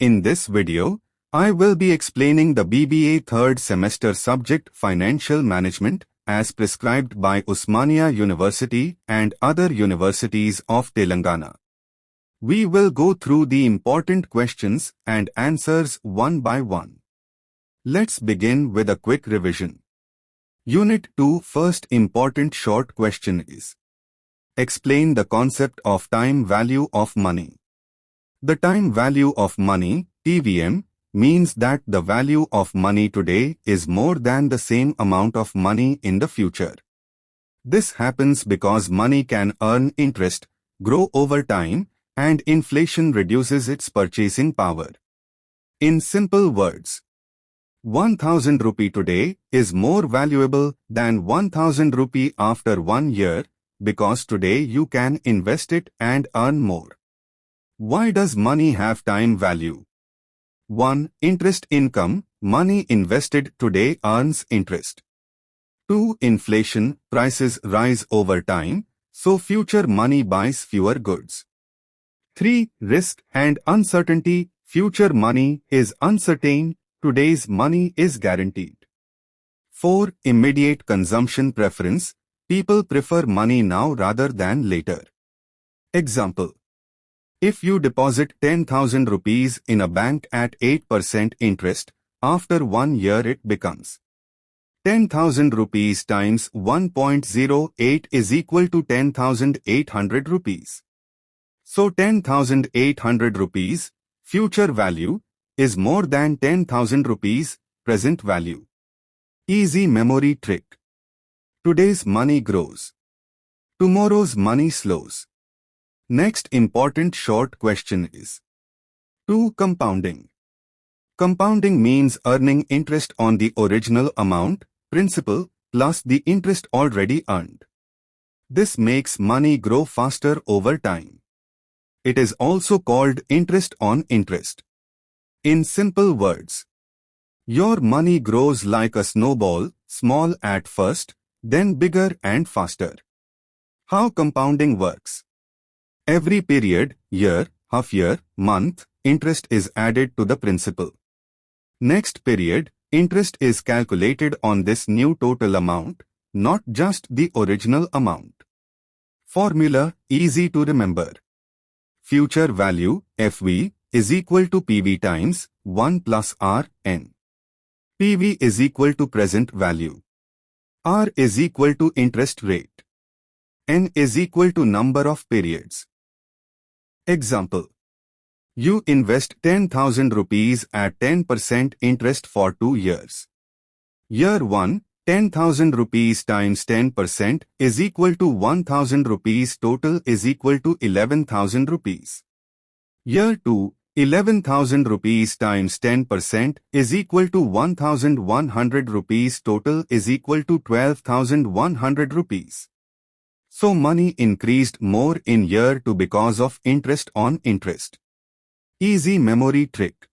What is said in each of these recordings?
In this video, I will be explaining the BBA third semester subject Financial Management as prescribed by Osmania University and other universities of Telangana. We will go through the important questions and answers one by one. Let's begin with a quick revision. Unit 2 first important short question is: explain the concept of time value of money. The time value of money, TVM, means that the value of money today is more than the same amount of money in the future. This happens because money can earn interest, grow over time, and inflation reduces its purchasing power. In simple words, 1000 rupee today is more valuable than 1000 rupee after 1 year because today you can invest it and earn more. Why does money have time value? 1. Interest income. Money invested today earns interest. 2. Inflation. Prices rise over time, so future money buys fewer goods. 3. Risk and uncertainty. Future money is uncertain, today's money is guaranteed. 4. Immediate consumption preference. People prefer money now rather than later. Example: if you deposit 10,000 rupees in a bank at 8% interest, after 1 year it becomes 10,000 rupees times 1.08 is equal to 10,800 rupees. So 10,800 rupees, future value, is more than 10,000 rupees, present value. Easy memory trick. Today's money grows. Tomorrow's money slows. Next important short question is: 2. Compounding. Compounding means earning interest on the original amount, principal, plus the interest already earned. This makes money grow faster over time. It is also called interest on interest. In simple words, your money grows like a snowball, small at first, then bigger and faster. How compounding works? Every period, year, half year, month, interest is added to the principal. Next period, interest is calculated on this new total amount, not just the original amount. Formula, easy to remember. Future value, FV, is equal to PV times 1 plus R, N. PV is equal to present value. R is equal to interest rate. N is equal to number of periods. Example: you invest 10,000 rupees at 10% interest for 2 years. Year 1, 10,000 rupees times 10% is equal to 1,000 rupees, total is equal to 11,000 rupees. Year 2, 11,000 rupees times 10% is equal to 1,100 rupees, total is equal to 12,100 rupees. So money increased more in year 2 because of interest on interest. Easy memory trick.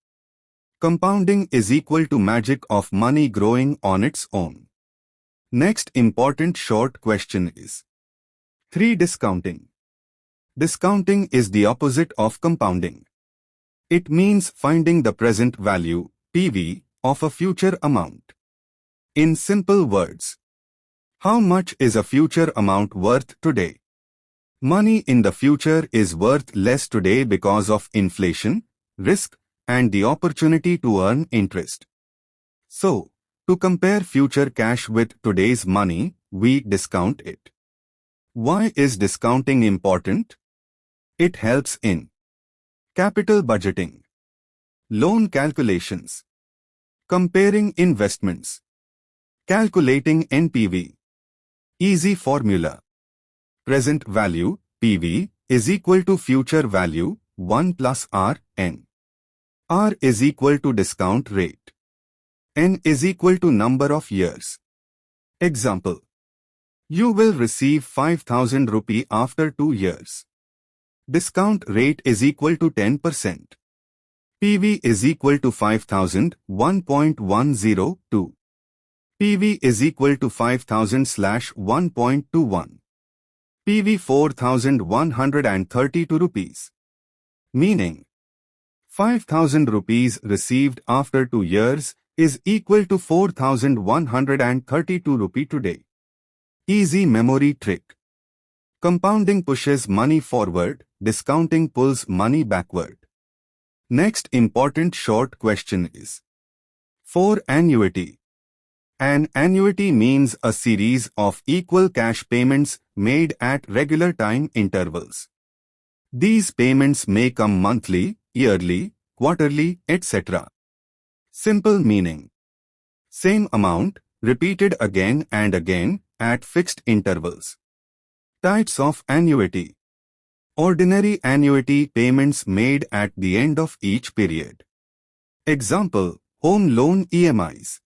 Compounding is equal to magic of money growing on its own. Next important short question is: 3. Discounting. Discounting is the opposite of compounding. It means finding the present value, PV, of a future amount. In simple words, how much is a future amount worth today? Money in the future is worth less today because of inflation, risk, and the opportunity to earn interest. So, to compare future cash with today's money, we discount it. Why is discounting important? It helps in capital budgeting, loan calculations, comparing investments, calculating NPV. Easy formula. Present value, PV, is equal to future value, 1 plus R, N. R is equal to discount rate. N is equal to number of years. Example: you will receive 5,000 rupee after 2 years. Discount rate is equal to 10%. PV is equal to 5,000, 1.102. PV is equal to 5,000/1.21. PV 4,132 rupees. Meaning, 5,000 rupees received after 2 years is equal to 4,132 rupee today. Easy memory trick. Compounding pushes money forward, discounting pulls money backward. Next important short question is 4. Annuity. An annuity means a series of equal cash payments made at regular time intervals. These payments may come monthly, yearly, quarterly, etc. Simple meaning. Same amount, repeated again and again, at fixed intervals. Types of annuity. Ordinary annuity payments made at the end of each period. Example, home loan EMIs.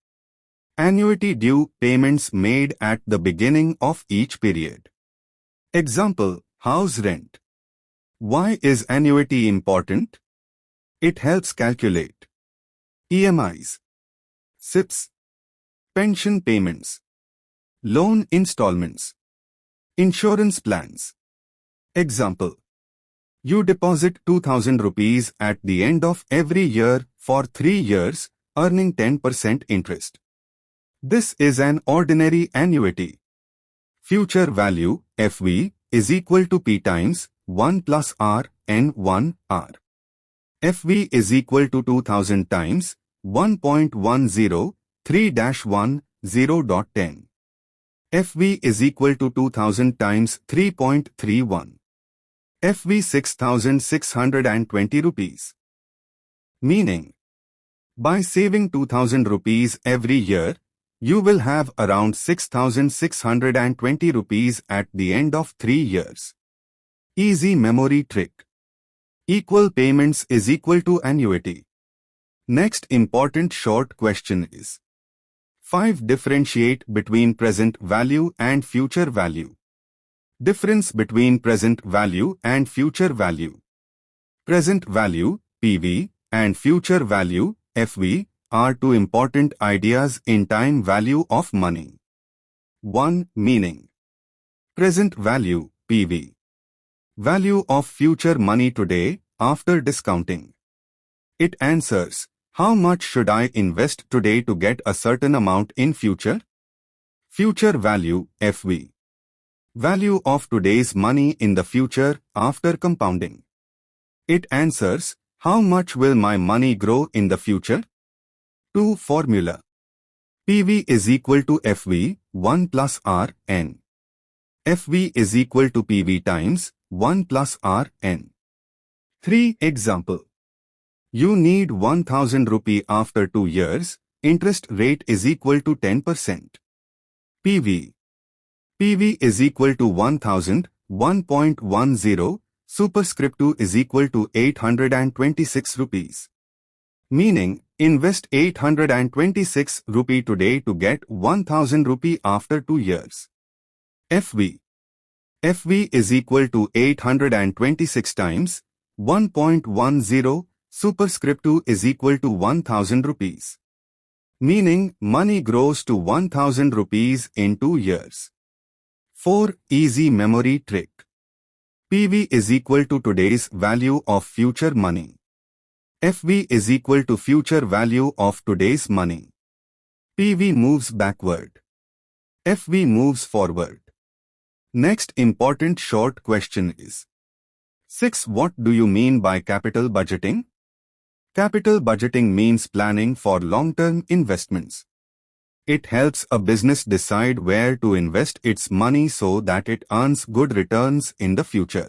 Annuity due payments made at the beginning of each period. Example, house rent. Why is annuity important? It helps calculate EMIs, SIPs, pension payments, loan installments, insurance plans. Example, you deposit 2,000 rupees at the end of every year for 3 years, earning 10% interest. This is an ordinary annuity. Future value, FV, is equal to P times 1 plus R, N1, R. FV is equal to 2000 times 1.10, 3-1, 0.10. FV is equal to 2000 times 3.31. FV 6,620 rupees. Meaning, by saving 2,000 rupees every year, you will have around 6,620 rupees at the end of 3 years. Easy memory trick. Equal payments is equal to annuity. Next important short question is 5. Differentiate between present value and future value. Difference between present value and future value. Present value, PV, and future value, FV, are two important ideas in time value of money. 1. Meaning. Present value, PV. Value of future money today, after discounting. It answers, how much should I invest today to get a certain amount in future? Future value, FV. Value of today's money in the future, after compounding. It answers, how much will my money grow in the future? 2. Formula. PV is equal to FV, 1 plus R, N. FV is equal to PV times 1 plus R, N. 3. Example. You need 1,000 rupee after 2 years, interest rate is equal to 10%. PV. PV is equal to 1,000, 1.10, superscript 2 is equal to 826 rupees. Meaning, invest 826 rupee today to get 1,000 rupee after 2 years. FV. FV is equal to 826 times 1.10, superscript 2 is equal to 1,000 rupees. Meaning, money grows to 1,000 rupees in 2 years. 4. Easy memory trick. PV is equal to today's value of future money. FV is equal to future value of today's money. PV moves backward. FV moves forward. Next important short question is 6. What do you mean by capital budgeting? Capital budgeting means planning for long-term investments. It helps a business decide where to invest its money so that it earns good returns in the future.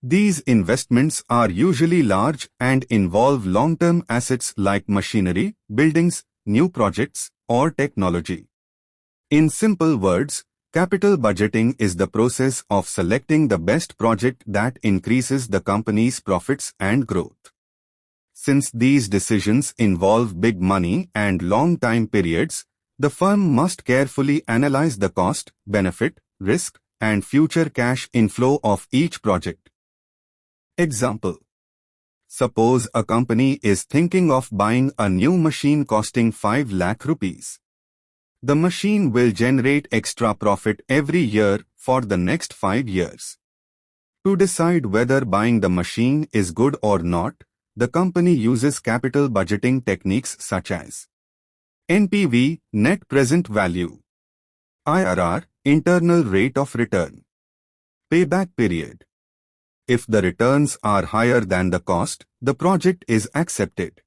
These investments are usually large and involve long-term assets like machinery, buildings, new projects, or technology. In simple words, capital budgeting is the process of selecting the best project that increases the company's profits and growth. Since these decisions involve big money and long time periods, the firm must carefully analyze the cost, benefit, risk, and future cash inflow of each project. Example. Suppose a company is thinking of buying a new machine costing 5 lakh rupees. The machine will generate extra profit every year for the next 5 years. To decide whether buying the machine is good or not, the company uses capital budgeting techniques such as NPV, net present value, IRR, internal rate of return, payback period. If the returns are higher than the cost, the project is accepted.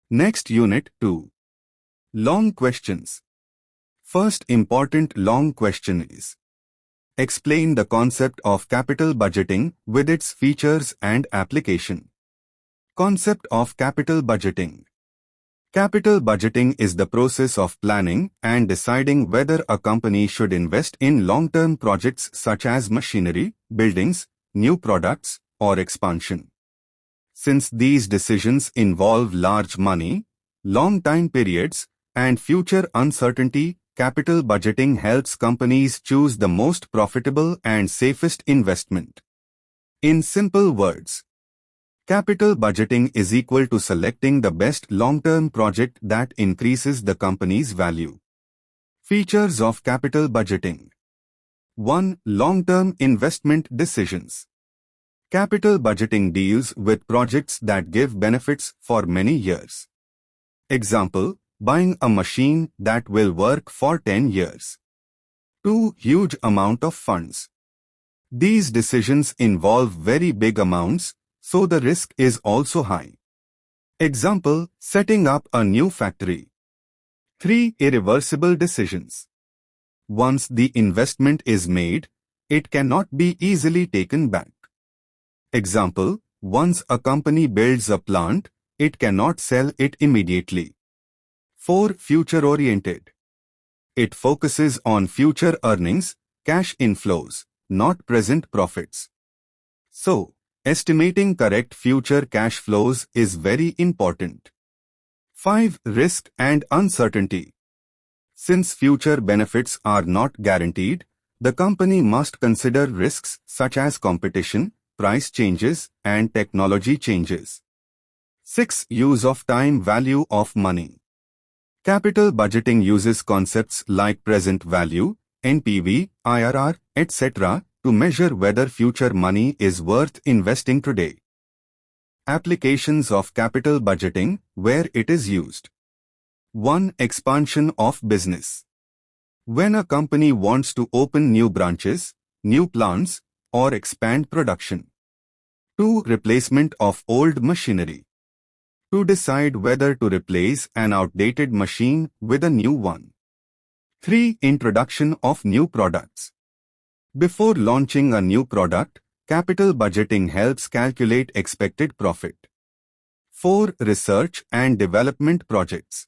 Next, Unit 2. Long questions. First important long question is: explain the concept of capital budgeting with its features and application. Concept of capital budgeting. Capital budgeting is the process of planning and deciding whether a company should invest in long-term projects such as machinery, buildings, new products, or expansion. Since these decisions involve large money, long time periods, and future uncertainty, capital budgeting helps companies choose the most profitable and safest investment. In simple words, capital budgeting is equal to selecting the best long-term project that increases the company's value. Features of capital budgeting. 1. Long-term investment decisions. Capital budgeting deals with projects that give benefits for many years. Example: buying a machine that will work for 10 years. 2. Huge amount of funds. These decisions involve very big amounts, so the risk is also high. Example: setting up a new factory. 3. Irreversible decisions. Once the investment is made, it cannot be easily taken back. Example: once a company builds a plant, it cannot sell it immediately. 4. Future-oriented. It focuses on future earnings, cash inflows, not present profits. So, estimating correct future cash flows is very important. 5. Risk and uncertainty. Since future benefits are not guaranteed, the company must consider risks such as competition, price changes, and technology changes. 6. Use of time value of money. Capital budgeting uses concepts like present value, NPV, IRR, etc. to measure whether future money is worth investing today. Applications of capital budgeting, where it is used. 1. Expansion of business. When a company wants to open new branches, new plants, or expand production. 2. Replacement of old machinery. To decide whether to replace an outdated machine with a new one. 3. Introduction of new products. Before launching a new product, capital budgeting helps calculate expected profit. 4. Research and development projects.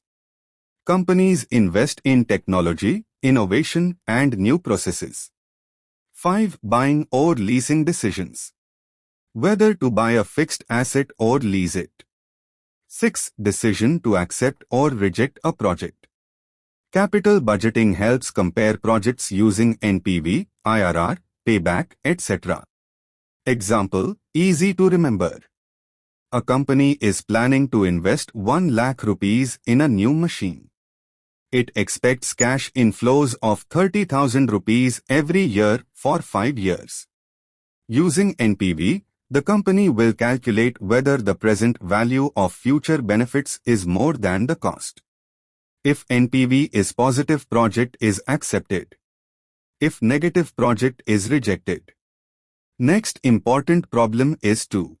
Companies invest in technology, innovation, and new processes. 5. Buying or leasing decisions. Whether to buy a fixed asset or lease it. 6. Decision to accept or reject a project. Capital budgeting helps compare projects using NPV, IRR, payback, etc. Example: easy to remember. A company is planning to invest 1 lakh rupees in a new machine. It expects cash inflows of 30,000 rupees every year for 5 years. Using NPV, the company will calculate whether the present value of future benefits is more than the cost. If NPV is positive, project is accepted. If negative, project is rejected. Next important problem is 2.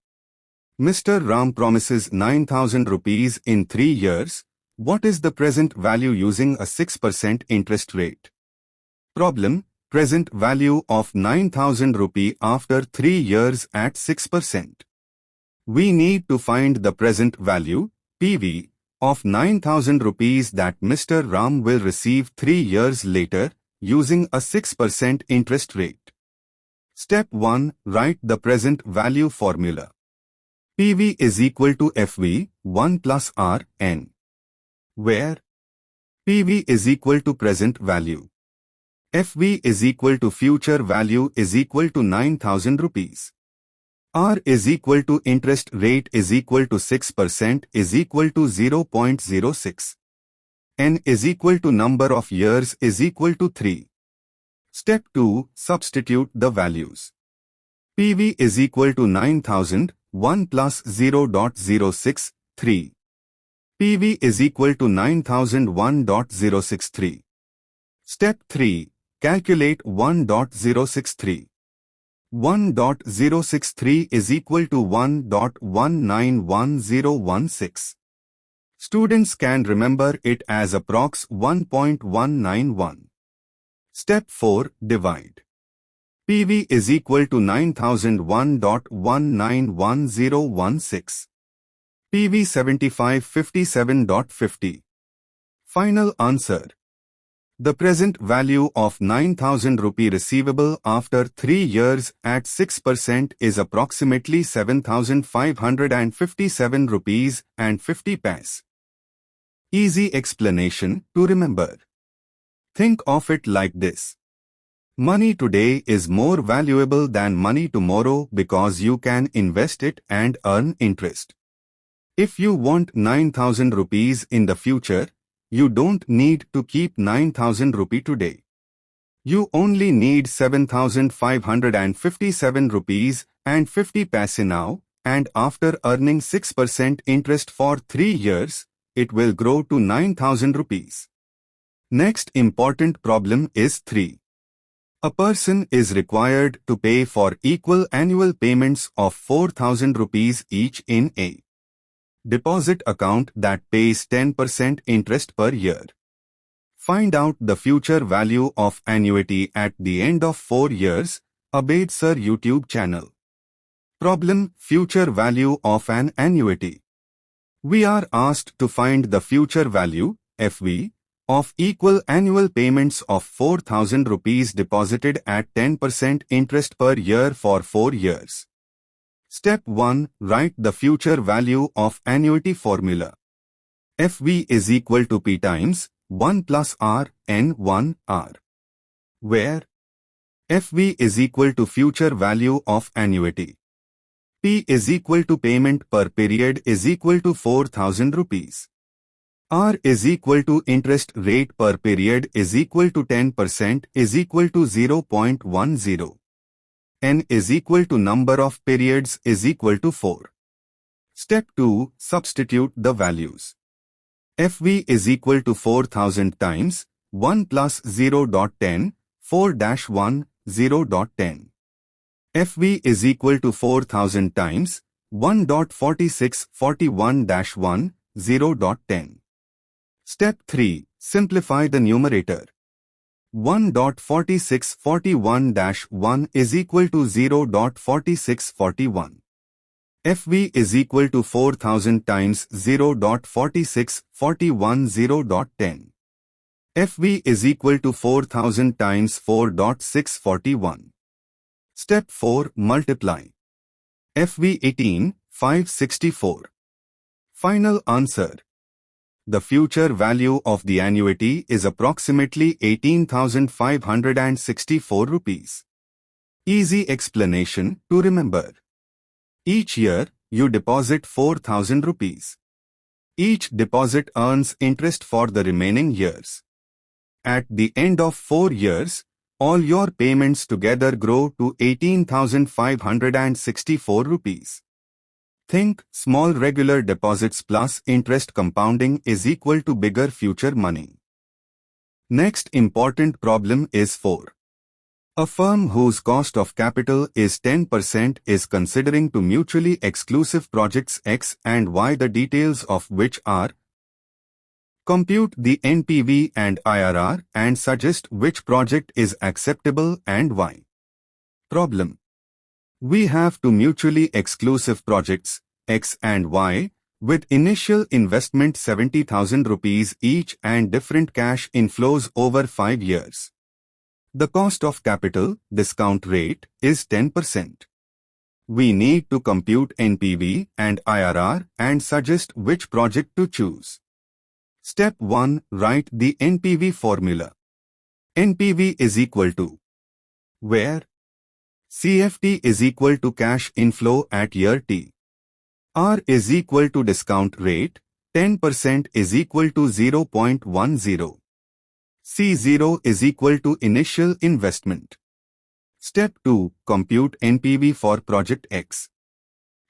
Mr. Ram promises 9,000 rupees in 3 years. What is the present value using a 6% interest rate? Problem: present value of 9,000 rupee after 3 years at 6%. We need to find the present value, PV, of 9,000 rupees that Mr. Ram will receive 3 years later, using a 6% interest rate. Step 1. Write the present value formula. PV is equal to FV, 1 plus R, N. Where PV is equal to present value. FV is equal to future value is equal to 9,000 rupees. R is equal to interest rate is equal to 6% is equal to 0.06. N is equal to number of years is equal to 3. Step 2. Substitute the values. PV is equal to 9,000, 1 plus 0.063. PV is equal to 9001.063. Step 3. Calculate 1.063. 1.063 is equal to 1.191016. Students can remember it as approx 1.191. Step 4. Divide. PV is equal to 9001.191016. PV 7557.50. Final answer. The present value of 9,000 rupee receivable after 3 years at 6% is approximately 7,557 rupees and 50 paise. Easy explanation to remember. Think of it like this. Money today is more valuable than money tomorrow because you can invest it and earn interest. If you want 9,000 rupees in the future, you don't need to keep 9,000 rupee today. You only need 7,557 rupees and 50 paise now, and after earning 6% interest for 3 years, it will grow to 9,000 rupees. Next important problem is 3. A person is required to pay for equal annual payments of 4,000 rupees each in a deposit account that pays 10% interest per year. Find out the future value of annuity at the end of 4 years. Abed Sir YouTube channel. Problem: future value of an annuity. We are asked to find the future value, FV, of equal annual payments of 4,000 rupees deposited at 10% interest per year for 4 years. Step 1. Write the future value of annuity formula. FV is equal to P times 1 plus R N 1 R, where FV is equal to future value of annuity. P is equal to payment per period is equal to 4,000 rupees. R is equal to interest rate per period is equal to 10% is equal to 0.10. N is equal to number of periods is equal to 4. Step 2. Substitute the values. FV is equal to 4,000 times 1 plus 0.10, 4-1, 0.10. FV is equal to 4,000 times 1.46, 41-1, 0.10. Step 3. Simplify the numerator. 1.4641-1 is equal to 0.4641. FV is equal to 4,000 times 0.4641 0.10. FV is equal to 4,000 times 4.641. Step 4. Multiply. FV 18,564. Final answer. The future value of the annuity is approximately 18,564 rupees. Easy explanation to remember. Each year, you deposit 4,000 rupees. Each deposit earns interest for the remaining years. At the end of 4 years, all your payments together grow to 18,564 rupees. Think small regular deposits plus interest compounding is equal to bigger future money. Next important problem is 4. A firm whose cost of capital is 10% is considering two mutually exclusive projects X and Y, the details of which are: compute the NPV and IRR and suggest which project is acceptable and why. Problem. We have two mutually exclusive projects, X and Y, with initial investment 70,000 rupees each and different cash inflows over 5 years. The cost of capital, discount rate, is 10%. We need to compute NPV and IRR and suggest which project to choose. Step 1. Write the NPV formula. NPV is equal to, where CFT is equal to cash inflow at year T. R is equal to discount rate, 10% is equal to 0.10. C0 is equal to initial investment. Step 2. Compute NPV for project X.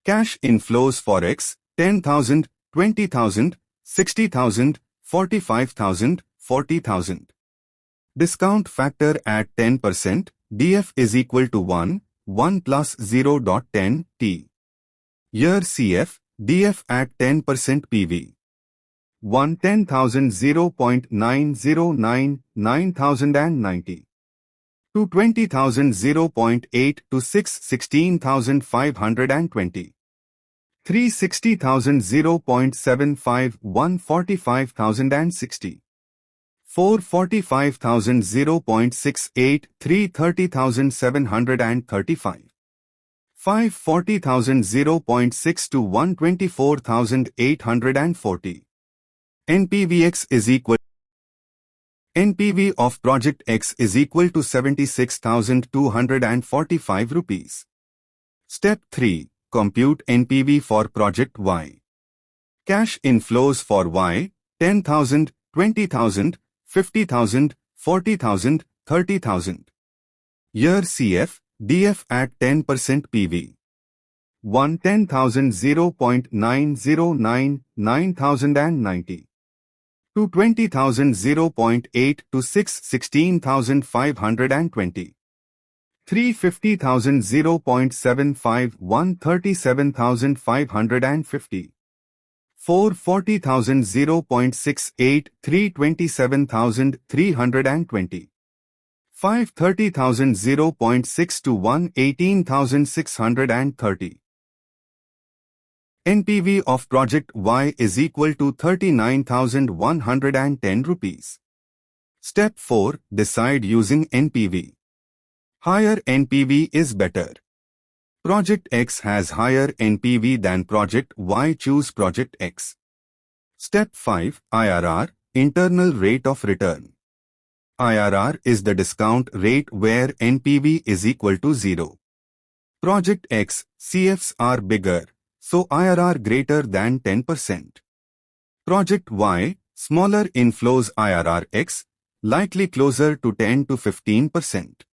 Cash inflows for X, 10,000, 20,000, 60,000, 45,000, 40,000. Discount factor at 10%, DF is equal to 1, 1 plus 0.10 T. Year CF, DF at 10% PV. 1 10,000 0.909 9,090. 2 20,000 0.8 to 6 16,520. 3 60,000 0.75 1 45,060. 4 45,000 0.68 3 30,735. 5 40,000 0.6 to 1 24,840. NPVX is equal. NPV of project X is equal to 76,245 rupees. Step 3. Compute NPV for project Y. Cash inflows for Y, 10,000, 20,000, 50,000, 40,000, 30,000. Year CF, DF at 10% PV. 1 10,000 0.909 9,090. 2 20,000 0.8 to 6 16,520. 3 50,000 0.75 1 37,550. 4 40,000 0.68 3 27,320. 5 30,000 0.6 to 1 18,630. NPV of project Y is equal to 39,110 rupees. Step 4. Decide using NPV. Higher NPV is better. Project X has higher NPV than project Y. Choose project X. Step 5. IRR, internal rate of return. IRR is the discount rate where NPV is equal to 0. Project X, CFs are bigger, so IRR greater than 10%. Project Y, smaller inflows IRR X, likely closer to 10 to 15%.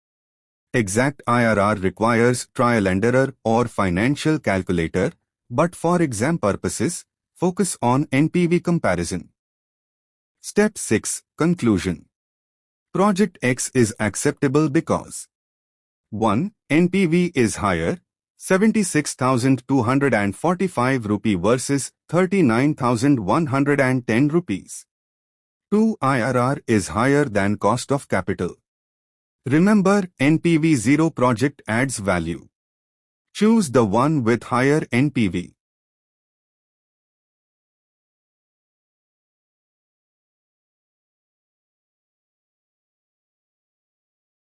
Exact IRR requires trial and error or financial calculator, but for exam purposes, focus on NPV comparison. Step 6. Conclusion. Project X is acceptable because 1. NPV is higher, 76,245 rupee versus 39,110 rupees. 2. IRR is higher than cost of capital. Remember, NPV 0 project adds value. Choose the one with higher NPV.